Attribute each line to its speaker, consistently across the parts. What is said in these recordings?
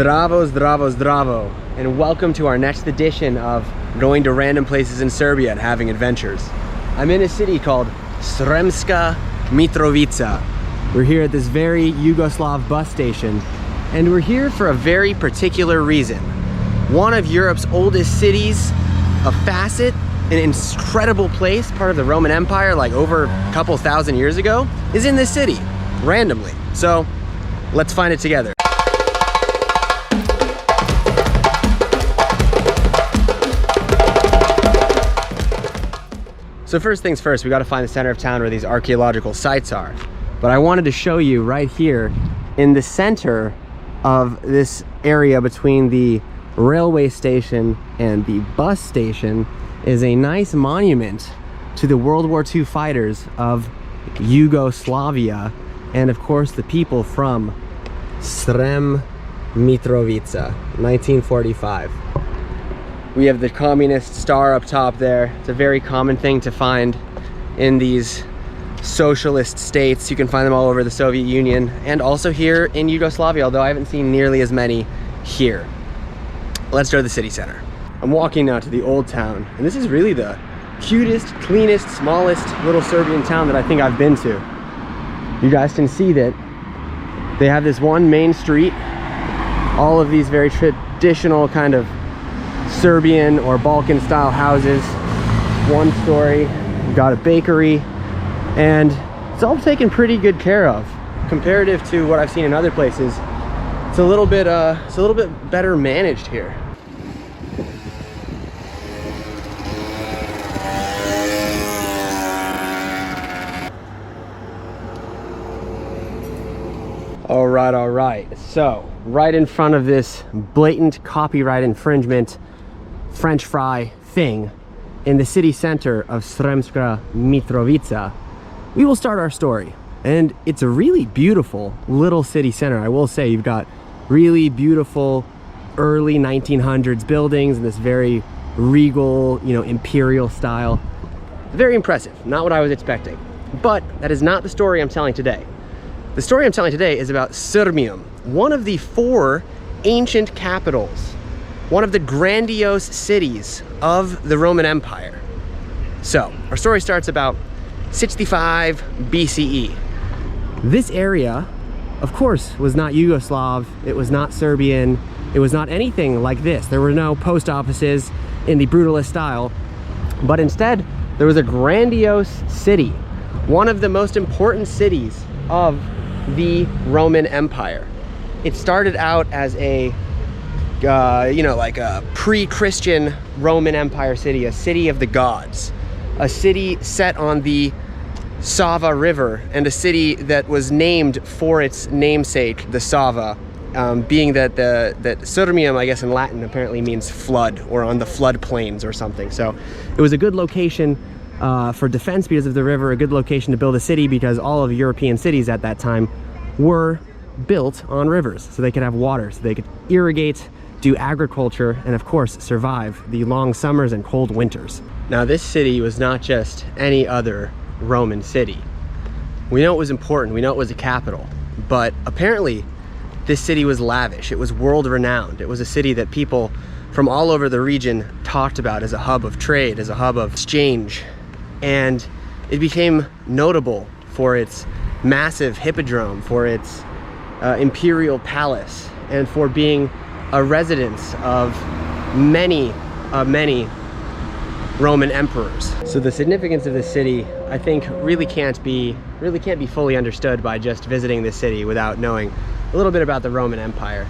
Speaker 1: Zdravo, zdravo, zdravo, and welcome to our next edition of going to random places in Serbia and having adventures. I'm in a city called Sremska Mitrovica. We're here at this very Yugoslav bus station, and we're here for a very particular reason. One of Europe's oldest cities, a facet, an incredible place, part of the Roman Empire, like over a couple thousand years ago, is in this city, randomly. So let's find it together. So first things first, we got to find the center of town where these archaeological sites are. But I wanted to show you right here in the center of this area between the railway station and the bus station is a nice monument to the World War II fighters of Yugoslavia and of course the people from Sremska Mitrovica, 1945. We have the communist star up top there. It's a very common thing to find in these socialist states. You can find them all over the Soviet Union and also here in Yugoslavia, although I haven't seen nearly as many here. Let's go to the city center. I'm walking now to the old town, and this is really the cutest, cleanest, smallest little Serbian town that I think I've been to. You guys can see that they have this one main street, all of these very traditional kind of Serbian or Balkan style houses, one story. We've got a bakery, and it's all taken pretty good care of comparative to what I've seen in other places. It's a little bit better managed here. All right. So right in front of this blatant copyright infringement French fry thing in the city center of Sremska Mitrovica, we will start our story. And it's a really beautiful little city center. I will say you've got really beautiful early 1900s buildings in this very regal, imperial style. Very impressive, not what I was expecting. But that is not the story I'm telling today. The story I'm telling today is about Sirmium, one of the 4 ancient capitals, one of the grandiose cities of the Roman Empire. So, our story starts about 65 BCE. This area, of course, was not Yugoslav, it was not Serbian, it was not anything like this. There were no post offices in the brutalist style, but instead, there was a grandiose city, one of the most important cities of the Roman Empire. It started out as a like a pre-Christian Roman Empire city, a city of the gods, a city set on the Sava River, and a city that was named for its namesake, the Sava, being that Sirmium, I guess in Latin, apparently means flood, or on the flood plains or something. So it was a good location for defense because of the river, a good location to build a city because all of European cities at that time were built on rivers, so they could have water, so they could irrigate, do agriculture, and of course survive the long summers and cold winters. Now this city was not just any other Roman city. We know it was important, we know it was a capital, but apparently this city was lavish, it was world renowned. It was a city that people from all over the region talked about as a hub of trade, as a hub of exchange, and it became notable for its massive hippodrome, for its imperial palace, and for being a residence of many Roman emperors. So the significance of this city, I think, really can't be fully understood by just visiting this city without knowing a little bit about the Roman Empire.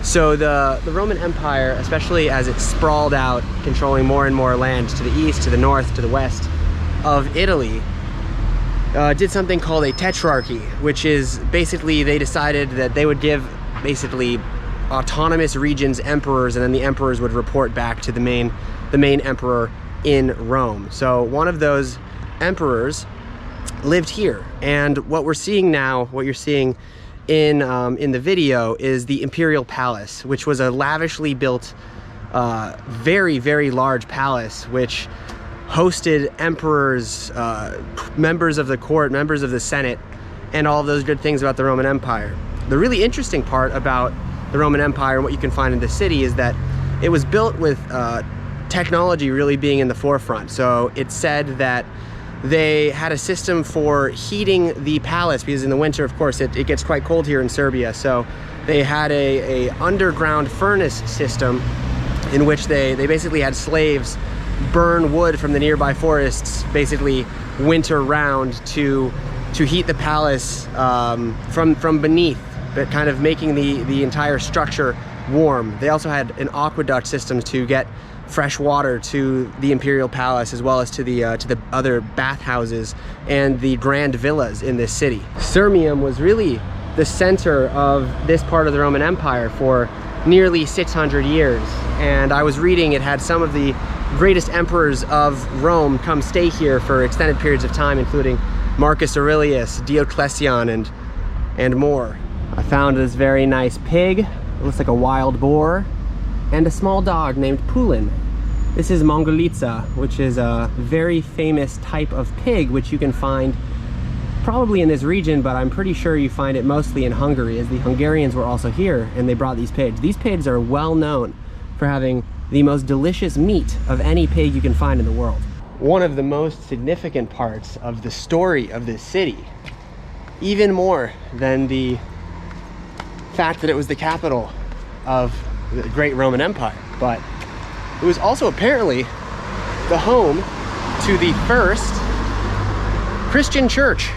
Speaker 1: So the Roman Empire, especially as it sprawled out, controlling more and more land to the east, to the north, to the west of Italy, did something called a tetrarchy, which is basically they decided that they would give basically autonomous regions emperors, and then the emperors would report back to the main emperor in Rome. So one of those emperors lived here, and what we're seeing now, what you're seeing in the video, is the imperial palace, which was a lavishly built, very large palace which hosted emperors, members of the court, members of the Senate, and all of those good things about the Roman Empire. The really interesting part about the Roman Empire and what you can find in the city is that it was built with technology really being in the forefront. So it's said that they had a system for heating the palace, because in the winter, of course, it gets quite cold here in Serbia. So they had a underground furnace system in which they basically had slaves burn wood from the nearby forests, basically winter round, to heat the palace from beneath, but kind of making the entire structure warm. They also had an aqueduct system to get fresh water to the imperial palace, as well as to the other bathhouses and the grand villas in this city. Sirmium was really the center of this part of the Roman Empire for nearly 600 years. And I was reading it had some of the greatest emperors of Rome come stay here for extended periods of time, including Marcus Aurelius, Diocletian, and more. I found this very nice pig. It looks like a wild boar, and a small dog named Pulin. This is Mongolica, which is a very famous type of pig, which you can find probably in this region, but I'm pretty sure you find it mostly in Hungary, as the Hungarians were also here and they brought these pigs. These pigs are well known for having the most delicious meat of any pig you can find in the world. One of the most significant parts of the story of this city, even more than the fact that it was the capital of the great Roman Empire, but it was also apparently the home to the first Christian church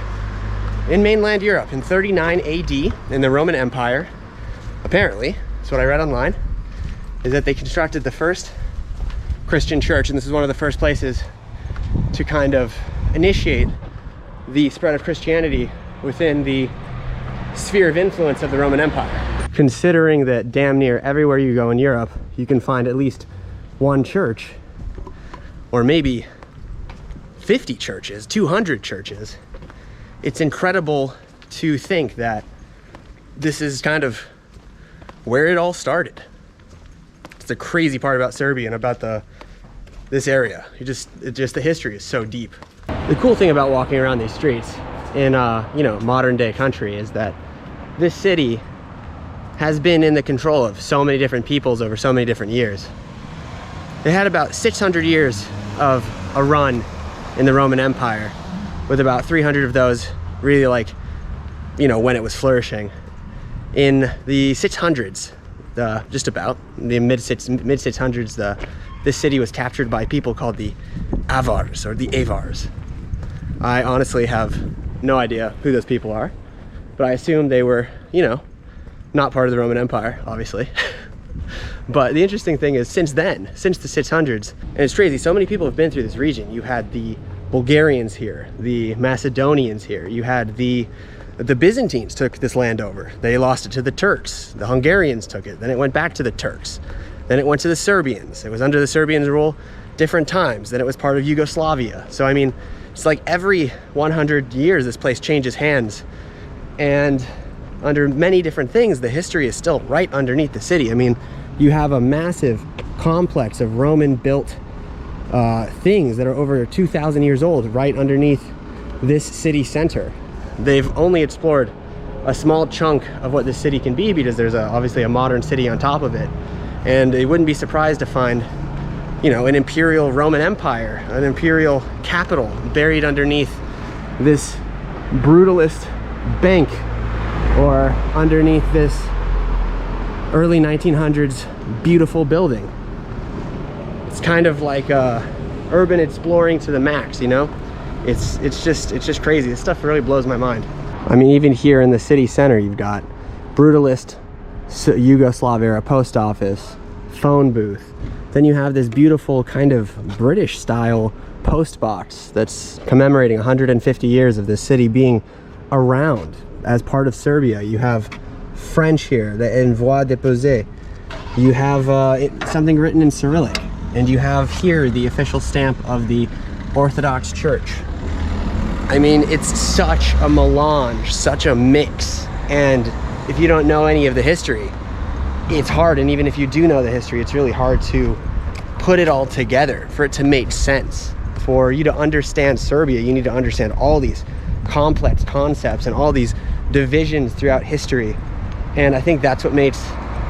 Speaker 1: in mainland Europe in 39 AD in the Roman Empire. Apparently, that's what I read online, is that they constructed the first Christian church, and this is one of the first places to kind of initiate the spread of Christianity within the sphere of influence of the Roman Empire. Considering that damn near everywhere you go in Europe, you can find at least one church, or maybe 50 churches, 200 churches, it's incredible to think that this is kind of where it all started. It's the crazy part about Serbia and about this area. Just the history is so deep. The cool thing about walking around these streets in modern day country is that this city has been in the control of so many different peoples over so many different years. They had about 600 years of a run in the Roman Empire, with about 300 of those really when it was flourishing. In the 600s, just about the mid 600s, this city was captured by people called the Avars, or the Avars. I honestly have no idea who those people are, but I assume they were, not part of the Roman Empire, obviously. But the interesting thing is, since then, since the 600s, and it's crazy, so many people have been through this region. You had the Bulgarians here, the Macedonians here, you had the Byzantines took this land over. They lost it to the Turks. The Hungarians took it. Then it went back to the Turks. Then it went to the Serbians. It was under the Serbians' rule different times. Then it was part of Yugoslavia. So I mean, it's like every 100 years this place changes hands. And under many different things, the history is still right underneath the city. I mean, you have a massive complex of Roman-built things that are over 2,000 years old right underneath this city center. They've only explored a small chunk of what this city can be, because there's obviously a modern city on top of it. And they wouldn't be surprised to find, an imperial Roman Empire, an imperial capital buried underneath this brutalist bank, or underneath this early 1900s beautiful building. It's kind of like urban exploring to the max, It's just crazy. This stuff really blows my mind. I mean, even here in the city center, you've got brutalist Yugoslav era post office, phone booth. Then you have this beautiful kind of British style post box that's commemorating 150 years of this city being around as part of Serbia. You have French here, the envoi déposé. You have something written in Cyrillic, and you have here the official stamp of the Orthodox Church. I mean, it's such a melange, such a mix, and if you don't know any of the history, it's hard. And even if you do know the history, it's really hard to put it all together, for it to make sense. For you to understand Serbia, you need to understand all these complex concepts and all these divisions throughout history. And I think that's what makes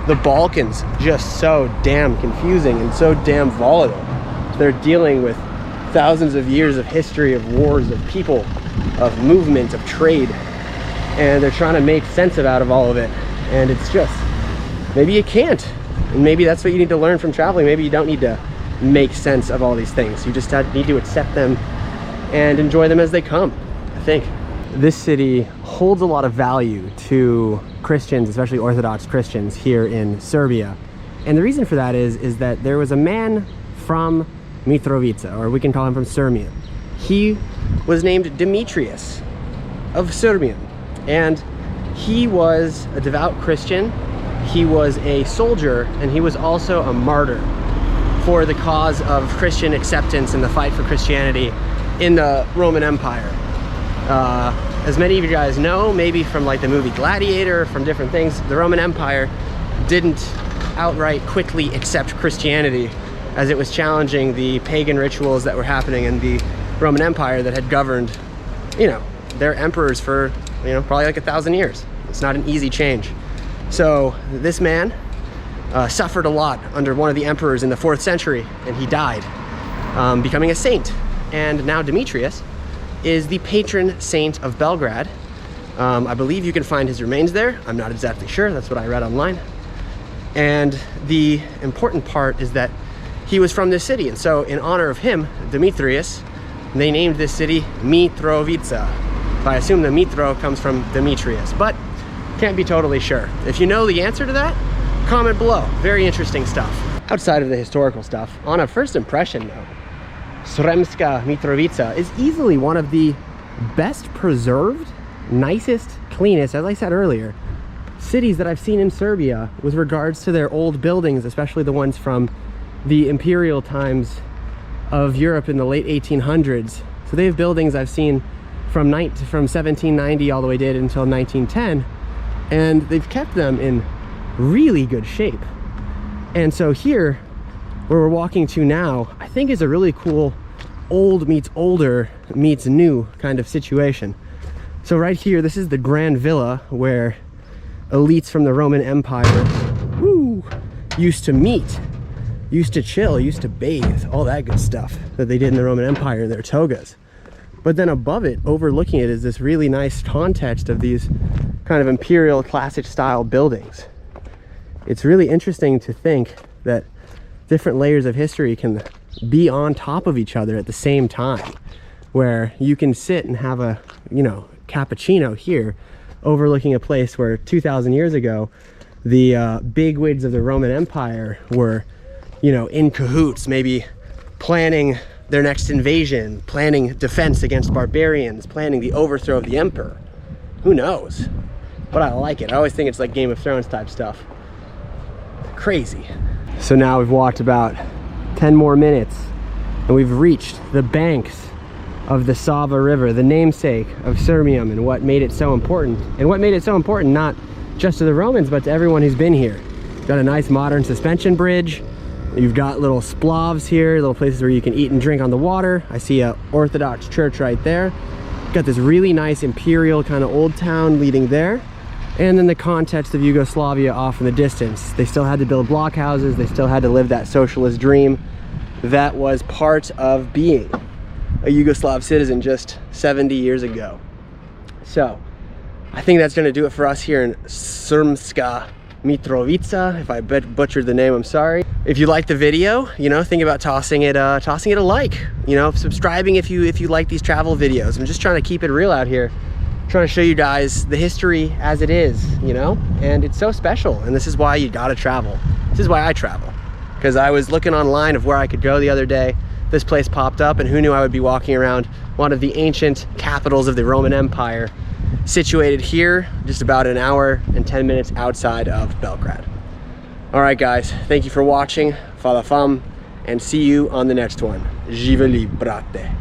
Speaker 1: the Balkans just so damn confusing and so damn volatile. They're dealing with thousands of years of history, of wars, of people, of movement, of trade, and they're trying to make sense out of all of it. And it's just, maybe you can't, and maybe that's what you need to learn from traveling. Maybe you don't need to make sense of all these things. You just need to accept them and enjoy them as they come, I think. This city holds a lot of value to Christians, especially Orthodox Christians here in Serbia. And the reason for that is that there was a man from Mitrovica, or we can call him from Sirmium. He was named Demetrius of Sirmium, and he was a devout Christian. He was a soldier, and he was also a martyr for the cause of Christian acceptance and the fight for Christianity in the Roman Empire. As many of you guys know, maybe from like the movie Gladiator, from different things, the Roman Empire didn't outright quickly accept Christianity, as it was challenging the pagan rituals that were happening in the Roman Empire that had governed, you know, their emperors for, you know, probably like 1,000 years. It's not an easy change. So this man suffered a lot under one of the emperors in the 4th century, and he died, becoming a saint. And now Demetrius is the patron saint of Belgrade. I believe you can find his remains there. I'm not exactly sure. That's what I read online. And the important part is that he was from this city. And so in honor of him, Demetrius, they named this city Mitrovica. I assume the Mitro comes from Demetrius, but can't be totally sure. If you know the answer to that, comment below. Very interesting stuff. Outside of the historical stuff, on a first impression though, Sremska Mitrovica is easily one of the best preserved, nicest, cleanest, as I said earlier, cities that I've seen in Serbia with regards to their old buildings, especially the ones from the imperial times of Europe in the late 1800s. So they have buildings I've seen from 1790 all the way dated until 1910, and they've kept them in really good shape. And so here, where we're walking to now, I think is a really cool old meets older meets new kind of situation. So right here, this is the Grand Villa where elites from the Roman Empire used to meet, used to chill, used to bathe, all that good stuff that they did in the Roman Empire in their togas. But then above it, overlooking it, is this really nice context of these kind of imperial classic style buildings. It's really interesting to think that different layers of history can be on top of each other at the same time, where you can sit and have a, you know, cappuccino here overlooking a place where 2,000 years ago the bigwigs of the Roman Empire were, you know, in cahoots, maybe planning their next invasion, planning defense against barbarians, planning the overthrow of the emperor. Who knows? But I like it. I always think it's like Game of Thrones type stuff. Crazy. So now we've walked about 10 more minutes and we've reached the banks of the Sava River, the namesake of Sirmium, and what made it so important. And what made it so important not just to the Romans, but to everyone who's been here. Got a nice modern suspension bridge. You've got little splavs here, little places where you can eat and drink on the water. I see a Orthodox church right there. Got this really nice imperial kind of old town leading there. And then the context of Yugoslavia off in the distance. They still had to build block houses. They still had to live that socialist dream that was part of being a Yugoslav citizen just 70 years ago. So I think that's going to do it for us here in Sremska Mitrovica. If I butchered the name, I'm sorry. If you like the video, you know, think about tossing it a like, you know, subscribing if you like these travel videos. I'm just trying to keep it real out here, trying to show you guys the history as it is, you know, and it's so special. And this is why you gotta travel. This is why I travel, because I was looking online of where I could go the other day. This place popped up, and who knew I would be walking around one of the ancient capitals of the Roman Empire, situated here just about an hour and 10 minutes outside of Belgrade. All right, guys, thank you for watching. Hvala vam, and see you on the next one. Živeli, brate.